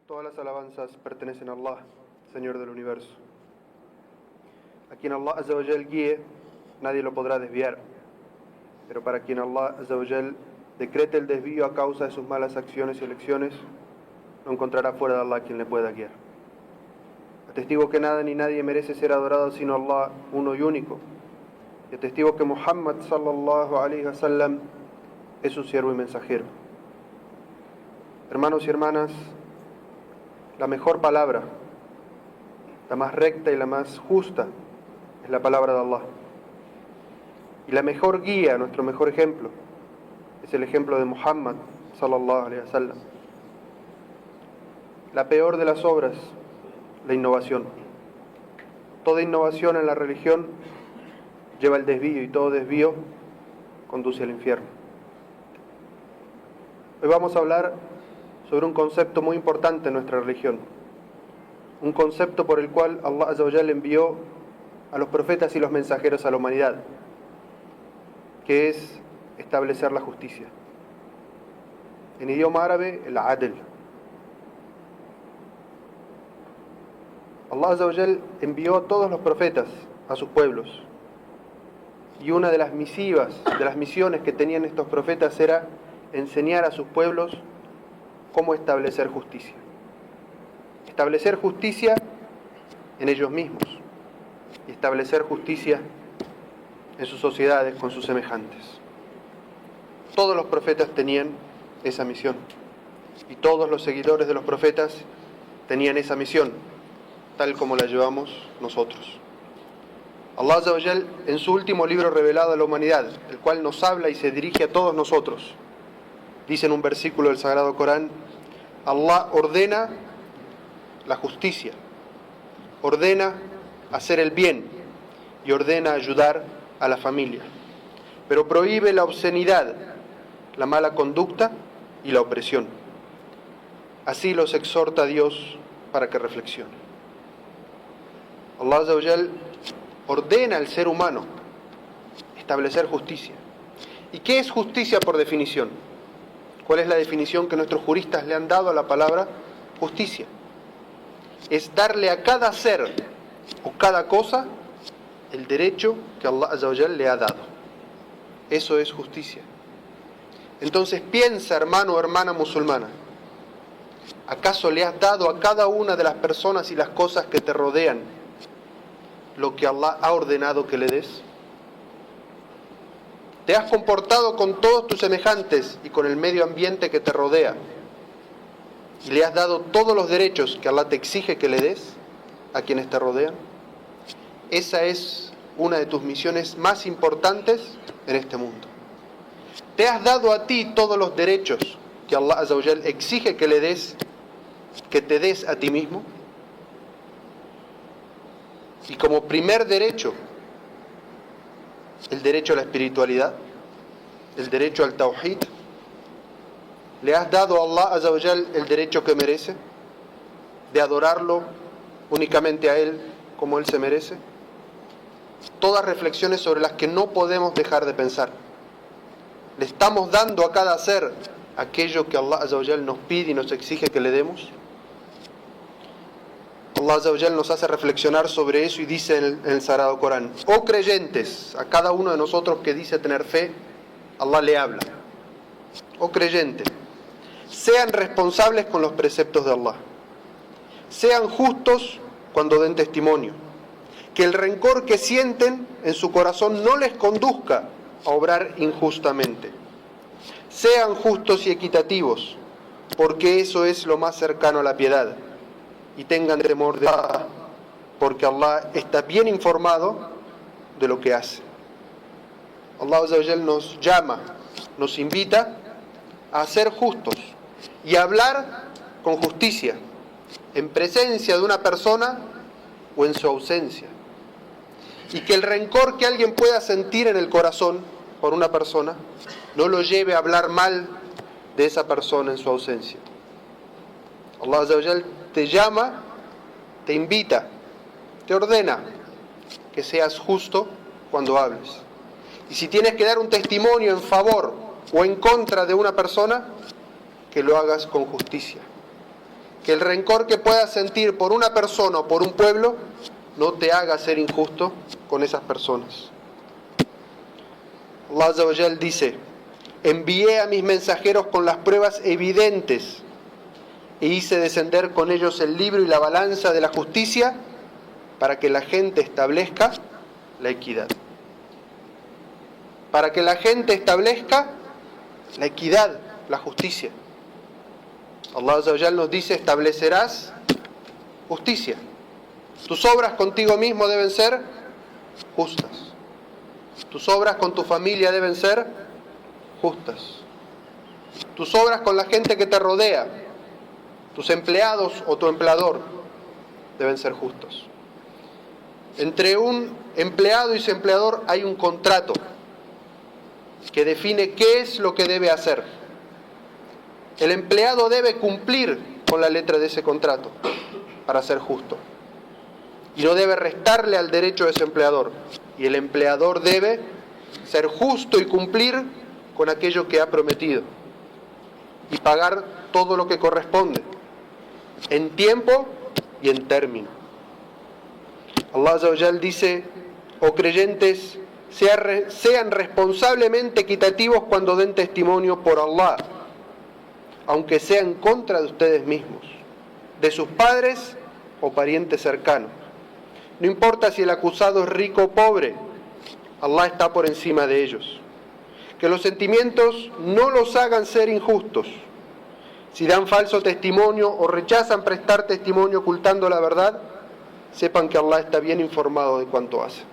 Todas las alabanzas pertenecen a Allah, Señor del universo. A quien Allah Azza wa Jal guíe, nadie lo podrá desviar. Pero para quien Allah Azza wa Jal decrete el desvío a causa de sus malas acciones y elecciones, no encontrará fuera de Allah quien le pueda guiar. Atestigo que nada ni nadie merece ser adorado sino Allah, uno y único. Y atestigo que Muhammad sallallahu alaihi wasallam es su siervo y mensajero. Hermanos y hermanas, la mejor palabra, la más recta y la más justa, es la palabra de Allah. Y la mejor guía, nuestro mejor ejemplo, es el ejemplo de Muhammad sallallahu alaihi wasallam. La peor de las obras, la innovación. Toda innovación en la religión lleva al desvío y todo desvío conduce al infierno. Hoy vamos a hablar sobre un concepto muy importante en nuestra religión, un concepto por el cual Allah Azza wa Jalla envió a los profetas y los mensajeros a la humanidad, que es establecer la justicia. En idioma árabe, el adl. Allah Azza wa Jalla envió a todos los profetas a sus pueblos, y una de las misiones que tenían estos profetas era enseñar a sus pueblos cómo establecer justicia. Establecer justicia en ellos mismos y establecer justicia en sus sociedades con sus semejantes. Todos los profetas tenían esa misión y todos los seguidores de los profetas tenían esa misión, tal como la llevamos nosotros. Allah Azza wa Jal, en su último libro revelado a la humanidad, el cual nos habla y se dirige a todos nosotros, dice en un versículo del Sagrado Corán: Allah ordena la justicia, ordena hacer el bien y ordena ayudar a la familia, pero prohíbe la obscenidad, la mala conducta y la opresión. Así los exhorta a Dios para que reflexionen. Allah Azza wa Jal ordena al ser humano establecer justicia. ¿Y qué es justicia por definición? ¿Cuál es la definición que nuestros juristas le han dado a la palabra justicia? Es darle a cada ser o cada cosa el derecho que Allah Azza wa Jalla le ha dado. Eso es justicia. Entonces piensa, hermano o hermana musulmana, ¿acaso le has dado a cada una de las personas y las cosas que te rodean lo que Allah ha ordenado que le des? ¿Te has comportado con todos tus semejantes y con el medio ambiente que te rodea y le has dado todos los derechos que Allah te exige que le des a quienes te rodean? Esa es una de tus misiones más importantes en este mundo. ¿Te has dado a ti todos los derechos que Allah Azza wa Jal exige que le des, que te des a ti mismo? Y como primer derecho, el derecho a la espiritualidad, el derecho al tawhid. ¿Le has dado a Allah Azza wa Jal el derecho que merece de adorarlo únicamente a Él como Él se merece? Todas reflexiones sobre las que no podemos dejar de pensar. ¿Le estamos dando a cada ser aquello que Allah Azza wa Jal nos pide y nos exige que le demos? Allah Azza wa Jal nos hace reflexionar sobre eso y dice en el Sagrado Corán: oh creyentes, a cada uno de nosotros que dice tener fe, Allah le habla: oh creyente, sean responsables con los preceptos de Allah, sean justos cuando den testimonio, que el rencor que sienten en su corazón no les conduzca a obrar injustamente, sean justos y equitativos, porque eso es lo más cercano a la piedad, y tengan temor de Allah, porque Allah está bien informado de lo que hace. Allah Azza wa Jal nos llama, nos invita a ser justos y a hablar con justicia en presencia de una persona o en su ausencia, y que el rencor que alguien pueda sentir en el corazón por una persona no lo lleve a hablar mal de esa persona en su ausencia. Allah Azza wa Jal te llama, te invita, te ordena que seas justo cuando hables. Y si tienes que dar un testimonio en favor o en contra de una persona, que lo hagas con justicia, que el rencor que puedas sentir por una persona o por un pueblo no te haga ser injusto con esas personas. Allah Azza wa Jal dice: envié a mis mensajeros con las pruebas evidentes e hice descender con ellos el libro y la balanza de la justicia para que la gente establezca la equidad. Para que la gente establezca la equidad, la justicia. Allah Azza wa Jal nos dice: establecerás justicia. Tus obras contigo mismo deben ser justas. Tus obras con tu familia deben ser justas. Tus obras con la gente que te rodea, tus empleados o tu empleador, deben ser justos. Entre un empleado y su empleador hay un contrato que define qué es lo que debe hacer. El empleado debe cumplir con la letra de ese contrato para ser justo. Y no debe restarle al derecho de ese empleador. Y el empleador debe ser justo y cumplir con aquello que ha prometido. Y pagar todo lo que corresponde, en tiempo y en término. Allah Azza wa Jal dice: oh creyentes, sean responsablemente equitativos cuando den testimonio por Allah, aunque sea en contra de ustedes mismos, de sus padres o parientes cercanos. No importa si el acusado es rico o pobre, Allah está por encima de ellos. Que los sentimientos no los hagan ser injustos. Si dan falso testimonio o rechazan prestar testimonio ocultando la verdad, sepan que Allah está bien informado de cuanto hace.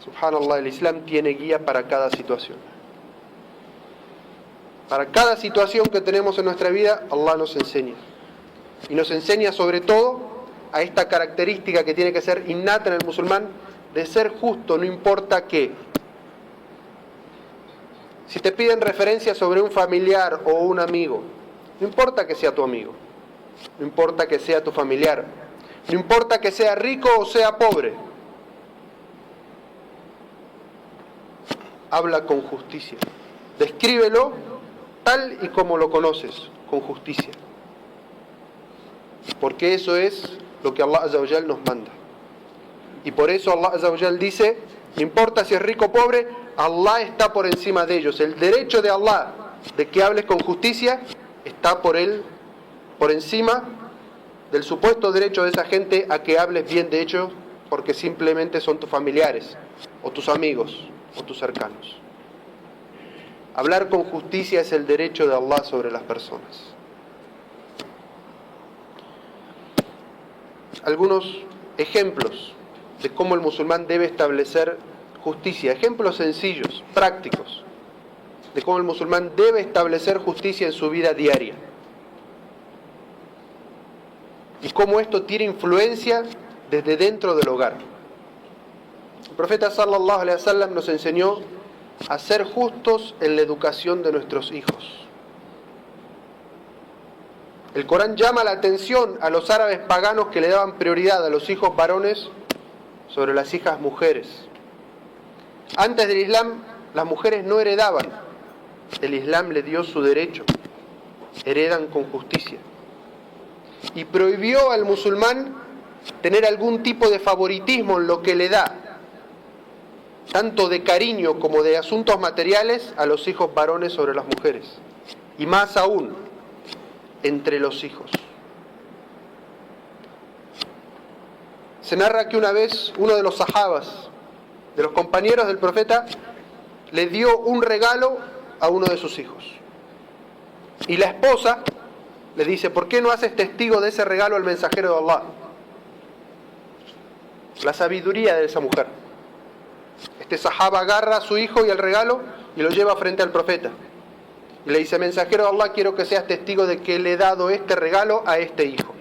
Subhanallah, el Islam tiene guía para cada situación. Para cada situación que tenemos en nuestra vida, Allah nos enseña. Y nos enseña sobre todo a esta característica que tiene que ser innata en el musulmán, de ser justo, no importa qué. Si te piden referencia sobre un familiar o un amigo, no importa que sea tu amigo, no importa que sea tu familiar, no importa que sea rico o sea pobre, habla con justicia. Descríbelo tal y como lo conoces, con justicia. Porque eso es lo que Allah Azza wa Jal nos manda. Y por eso Allah Azza wa Jal dice: no importa si es rico o pobre, Allah está por encima de ellos. El derecho de Allah de que hables con justicia está por encima del supuesto derecho de esa gente a que hables bien de ellos, porque simplemente son tus familiares, o tus amigos, o tus cercanos. Hablar con justicia es el derecho de Allah sobre las personas. Algunos ejemplos de cómo el musulmán debe establecer justicia, ejemplos sencillos, prácticos, de cómo el musulmán debe establecer justicia en su vida diaria. Y cómo esto tiene influencia desde dentro del hogar. El profeta sallallahu alaihi wasallam nos enseñó a ser justos en la educación de nuestros hijos. El Corán llama la atención a los árabes paganos que le daban prioridad a los hijos varones sobre las hijas mujeres. Antes del Islam, las mujeres no heredaban. El Islam le dio su derecho. Heredan con justicia. Y prohibió al musulmán tener algún tipo de favoritismo en lo que le da, tanto de cariño como de asuntos materiales, a los hijos varones sobre las mujeres. Y más aún, entre los hijos. Se narra que una vez uno de los sahabas, de los compañeros del profeta, le dio un regalo a uno de sus hijos. Y la esposa le dice: ¿por qué no haces testigo de ese regalo al mensajero de Allah? La sabiduría de esa mujer. Este sahaba agarra a su hijo y el regalo y lo lleva frente al profeta. Y le dice: mensajero de Allah, quiero que seas testigo de que le he dado este regalo a este hijo.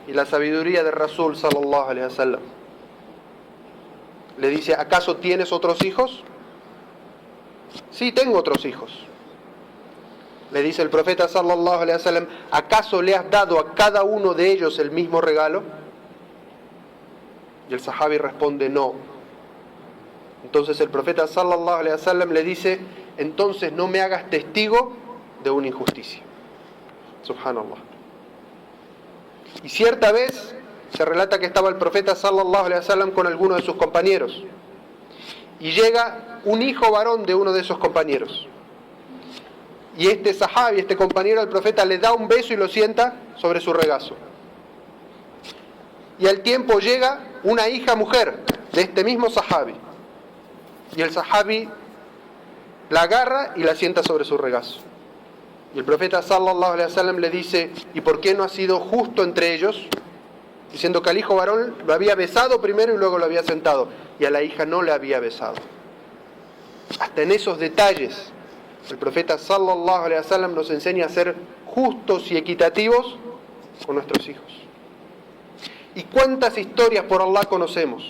Y la sabiduría de Rasul sallallahu alaihi wasallam le dice: ¿acaso tienes otros hijos? Sí, tengo otros hijos. Le dice el profeta sallallahu alaihi wasallam: ¿acaso le has dado a cada uno de ellos el mismo regalo? Y el sahabi responde: no. Entonces el profeta sallallahu alaihi wasallam le dice: entonces no me hagas testigo de una injusticia. Subhanallah. Y cierta vez se relata que estaba el profeta sallallahu alaihi wasallam con alguno de sus compañeros. Y llega un hijo varón de uno de esos compañeros. Y este sahabi, este compañero del profeta, le da un beso y lo sienta sobre su regazo. Y al tiempo llega una hija mujer de este mismo sahabi. Y el sahabi la agarra y la sienta sobre su regazo. Y el profeta sallallahu alaihi wasallam le dice: ¿y por qué no ha sido justo entre ellos? Diciendo que al hijo varón lo había besado primero y luego lo había sentado, y a la hija no le había besado. Hasta en esos detalles el profeta sallallahu alaihi wasallam nos enseña a ser justos y equitativos con nuestros hijos. ¿Y cuántas historias por Allah conocemos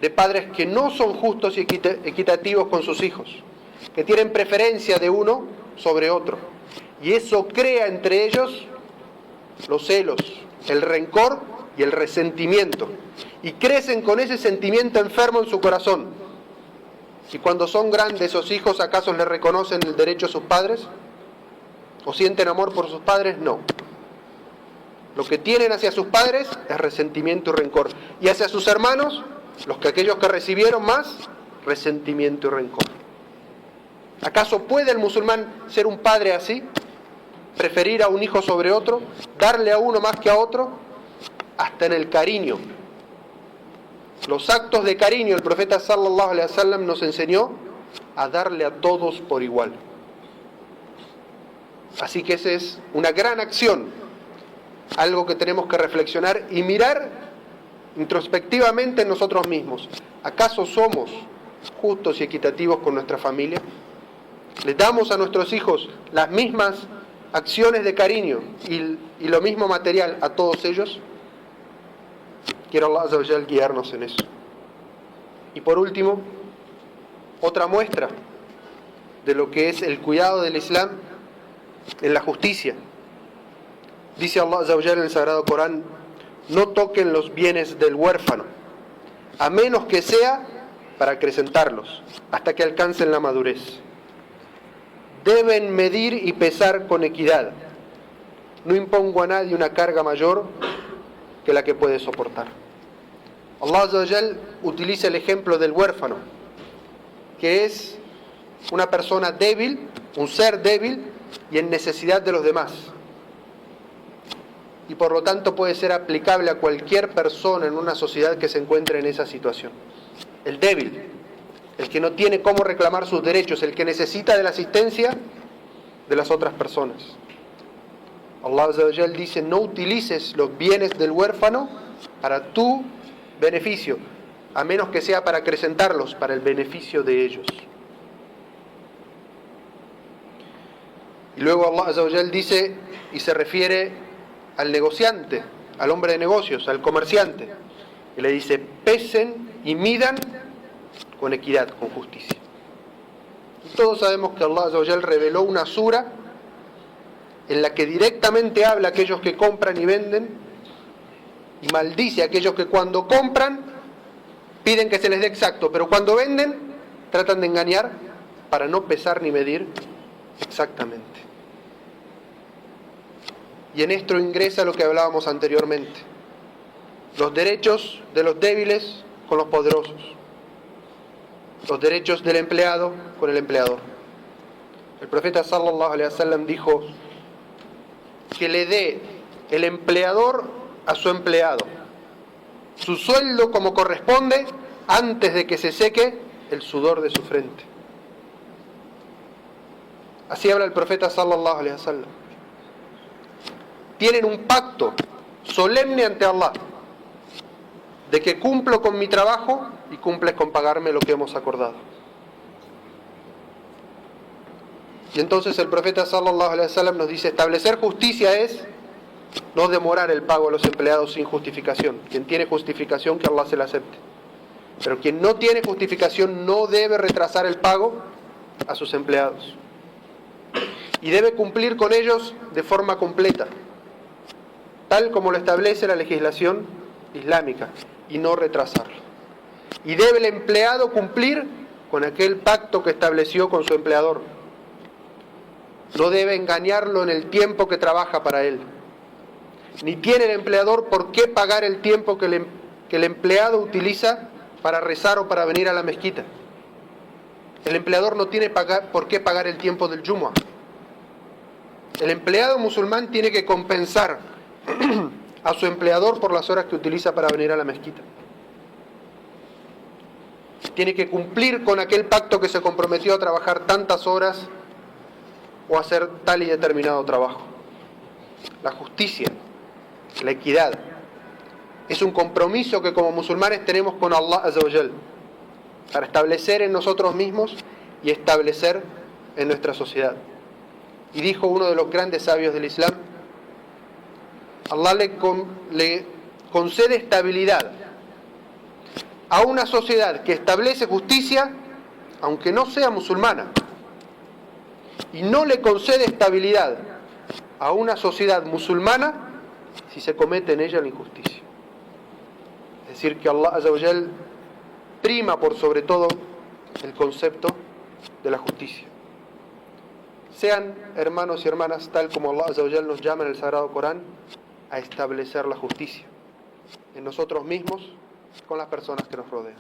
de padres que no son justos y equitativos con sus hijos, que tienen preferencia de uno sobre otro, y eso crea entre ellos los celos, el rencor y el resentimiento, y crecen con ese sentimiento enfermo en su corazón? Y cuando son grandes esos hijos, ¿acaso les reconocen el derecho a sus padres? ¿O sienten amor por sus padres? No. Lo que tienen hacia sus padres es resentimiento y rencor. Y hacia sus hermanos, aquellos que recibieron más, resentimiento y rencor. ¿Acaso puede el musulmán ser un padre así? ¿Preferir a un hijo sobre otro? ¿Darle a uno más que a otro? Hasta en el cariño. Los actos de cariño, el profeta sallallahu alaihi wasallam nos enseñó a darle a todos por igual. Así que esa es una gran acción, algo que tenemos que reflexionar y mirar introspectivamente en nosotros mismos. ¿Acaso somos justos y equitativos con nuestra familia? ¿Les damos a nuestros hijos las mismas acciones de cariño y lo mismo material a todos ellos? Quiero Allah Azza wa Jal guiarnos en eso. Y por último, otra muestra de lo que es el cuidado del Islam en la justicia. Dice Allah Azza wa Jal en el Sagrado Corán: no toquen los bienes del huérfano, a menos que sea para acrecentarlos, hasta que alcancen la madurez. Deben medir y pesar con equidad. No impongo a nadie una carga mayor que la que puede soportar. Allah Azza wa Jal utiliza el ejemplo del huérfano, que es una persona débil, un ser débil y en necesidad de los demás. Y por lo tanto puede ser aplicable a cualquier persona en una sociedad que se encuentre en esa situación. El débil, el que no tiene cómo reclamar sus derechos, el que necesita de la asistencia de las otras personas. Allah Azza wa Jal dice: no utilices los bienes del huérfano para tu beneficio, a menos que sea para acrecentarlos, para el beneficio de ellos. Y luego Allah Azza wa Jal dice, y se refiere al negociante, al hombre de negocios, al comerciante, y le dice: pesen y midan con equidad, con justicia. Y todos sabemos que Allah Azza wa Jal reveló una sura en la que directamente habla a aquellos que compran y venden, y maldice a aquellos que cuando compran piden que se les dé exacto, pero cuando venden tratan de engañar para no pesar ni medir exactamente. Y en esto ingresa lo que hablábamos anteriormente: los derechos de los débiles con los poderosos, los derechos del empleado con el empleador. El profeta sallallahu alaihi wasallam dijo que le dé el empleador a su empleado su sueldo como corresponde antes de que se seque el sudor de su frente. Así habla el profeta sallallahu alaihi wasallam. Tienen un pacto solemne ante Allah de que cumplo con mi trabajo y cumples con pagarme lo que hemos acordado. Y entonces el profeta sallallahu alaihi wasallam nos dice: establecer justicia es no demorar el pago a los empleados sin justificación. Quien tiene justificación, que Allah se la acepte. Pero quien no tiene justificación no debe retrasar el pago a sus empleados. Y debe cumplir con ellos de forma completa, tal como lo establece la legislación islámica, y no retrasarlo. Y debe el empleado cumplir con aquel pacto que estableció con su empleador. no debe engañarlo en el tiempo que trabaja para él. Ni tiene el empleador por qué pagar el tiempo que el empleado utiliza para rezar o para venir a la mezquita. El empleador no tiene por qué pagar el tiempo del Jumu'ah. El empleado musulmán tiene que compensar a su empleador por las horas que utiliza para venir a la mezquita. Tiene que cumplir con aquel pacto que se comprometió a trabajar tantas horas o hacer tal y determinado trabajo. La justicia, la equidad, es un compromiso que como musulmanes tenemos con Allah Azza wa Jal, para establecer en nosotros mismos y establecer en nuestra sociedad. Y dijo uno de los grandes sabios del Islam, Allah le concede estabilidad a una sociedad que establece justicia, aunque no sea musulmana, y no le concede estabilidad a una sociedad musulmana si se comete en ella la injusticia. Es decir, que Allah Azza wa Jal prima por sobre todo el concepto de la justicia. Sean hermanos y hermanas, tal como Allah Azza wa Jal nos llama en el Sagrado Corán, a establecer la justicia en nosotros mismos, con las personas que nos rodean.